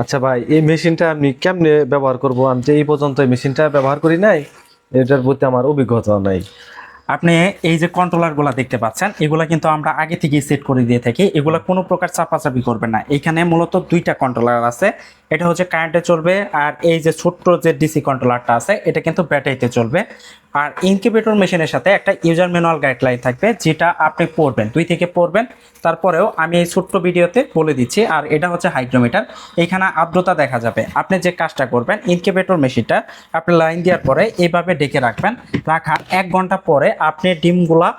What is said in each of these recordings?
আচ্ছা ভাই, এই মেশিনটা আমি কেমনে ব্যবহার করব? আমি যে এই পর্যন্ত এই মেশিনটা ব্যবহার করি নাই, এটার প্রতি আমার অভিজ্ঞতা নাই। আপনি এই যে কন্ট্রোলারগুলো দেখতে পাচ্ছেন, এগুলা কিন্তু আমরা আগে থেকেই সেট করে দিয়ে থাকি। এগুলা কোনো প্রকার চাপাচাপি করবে না। এখানে মূলত দুইটা কন্ট্রোলার আছে, এটা হচ্ছে কারেন্টে চলবে, আর এই যে ছোট্ট যে ডিসি কন্ট্রোলারটা আছে এটা কিন্তু ব্যাটারিতে চলবে। আর ইনকিউবেটর মেশিনের সাথে একটা ইউজার ম্যানুয়াল গাইডলাইন থাকবে, যেটা আপনি পড়বেন, 2 থেকে পড়বেন। তারপরেও আমি এই ছোট্ট ভিডিওতে বলে দিচ্ছি। আর এটা হচ্ছে হাইড্রোমিটার, এখানে আর্দ্রতা দেখা যাবে। আপনি যে কাজটা করবেন, ইনকিউবেটর মেশিনটা আপনি লাইন দেওয়ার পরে এইভাবে ডেকে রাখবেন। রাখার 1 ঘন্টা পরে আপনি ডিমগুলা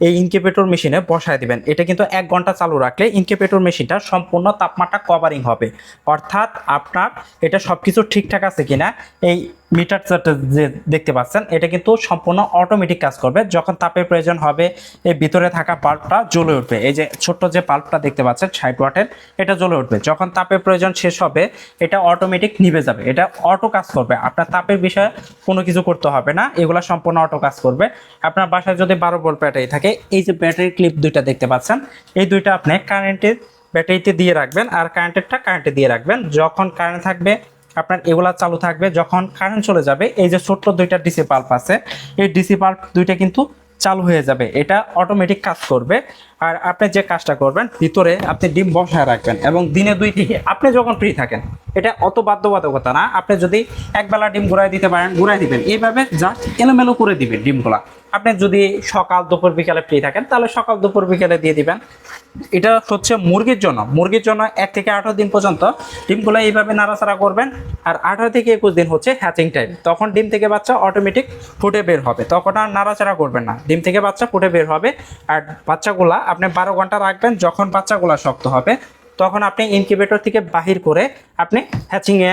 এই ইনকিউবেটর মেশিনে বসায় দিবেন। এটা কিন্তু 1 ঘন্টা চালু রাখলে ইনকিউবেটর মেশিনটা সম্পূর্ণ তাপমাত্রা কভারিং হবে। অর্থাৎ আপনার এটা সব কিছু ঠিকঠাক আছে কিনা, এই মিটারটা যে দেখতে পাচ্ছেন এটা কিন্তু সম্পূর্ণ অটোমেটিক কাজ করবে। যখন তাপের প্রয়োজন হবে এই ভিতরে থাকা বাল্বটা জ্বলে উঠবে। এই যে ছোট্ট যে বাল্বটা দেখতে পাচ্ছেন 60 ওয়াটের, এটা জ্বলে উঠবে। যখন তাপের প্রয়োজন শেষ হবে এটা অটোমেটিক নিভে যাবে। এটা অটো কাজ করবে, আপনার তাপের বিষয়ে কোনো কিছু করতে হবে না, এগুলো সম্পূর্ণ অটো কাজ করবে। আপনার বাসায় যদি 12 ভোল্ট ব্যাটারি থাকে, এই যে ব্যাটারি ক্লিপ দুইটা দেখতে পাচ্ছেন, এই দুইটা আপনি কারেন্টের ব্যাটারিতে দিয়ে রাখবেন, আর কারেন্টেরটা কারেন্টে দিয়ে রাখবেন। যখন কারেন্ট থাকবে আপনার এগুলা চালু থাকবে। যখন কারেন্ট চলে যাবে এই যে ছোট্ট দুইটা ডিসি বাল্ব আছে, এই ডিসি বাল্ব দুইটা কিন্তু চালু হয়ে যাবে, এটা অটোমেটিক কাজ করবে। আর আপনি যে কাজটা করবেন, ভিতরে আপনি ডিম বসায় রাখবেন এবং দিনে 2 থেকে আপনি যখন ফ্রি থাকেন, এটা অত বাধ্যবাধকতা না। আপনি যদি একবেলা ডিম ঘুরাই দিতে পারেন ঘুরাই দিবেন, এইভাবে জাস্ট এলোমেলো করে দিবেন ডিমগুলা। আপনি যদি সকাল দুপুর বিকালে ফ্রি থাকেন তাহলে সকাল দুপুর বিকালে দিয়ে দিবেন। এটা হচ্ছে মুরগির জন্য 1 থেকে 18 দিন পর্যন্ত ডিমগুলো এইভাবে নাড়াচাড়া করবেন। আর 18 থেকে 21 দিন হচ্ছে হ্যাচিং টাইম, তখন ডিম থেকে বাচ্চা অটোমেটিক ফুটে বের হবে, তখন আর নাড়াচাড়া করবেন না, ডিম থেকে বাচ্চা ফুটে বের হবে। আর বাচ্চাগুলা আপনি 12 ঘন্টা রাখবেন। যখন বাচ্চাগুলা শক্ত হবে তখন আপনি ইনকিউবেটর থেকে বাহির করে আপনি হ্যাচিংয়ে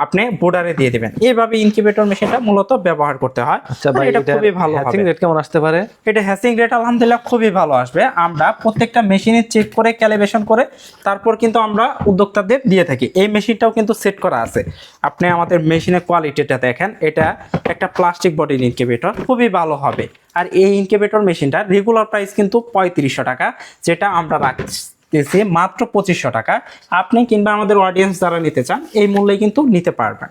আপনি বোর্ডারে দিয়ে দেবেন। এইভাবে ইনকিউবেটর মেশিনটা মূলত ব্যবহার করতে হয়। আচ্ছা ভাই, এটা খুবই ভালো হ্যাচিং হবে। রেট কেমন আসতে পারে? এটা হ্যাচিং রেট আলহামদুলিল্লাহ খুবই ভালো আসবে। আমরা প্রত্যেকটা মেশিনে চেক করে ক্যালিব্রেশন করে তারপর কিন্তু আমরা উদ্যোক্তাদের দিয়ে থাকি। এই মেশিনটাও কিন্তু সেট করা আছে, আপনি আমাদের মেশিনের কোয়ালিটিটা দেখেন। এটা একটা প্লাস্টিক বডির ইনকিউবেটর, খুবই ভালো হবে। আর এই ইনকিউবেটর মেশিনটা রেগুলার প্রাইস কিন্তু 3500 টাকা, যেটা আমরা রাখতেছি মাত্র 2500 টাকা। আপনি কিংবা আমাদের অডিয়েন্স যারা নিতে চান এই মূল্যে কিন্তু নিতে পারবেন।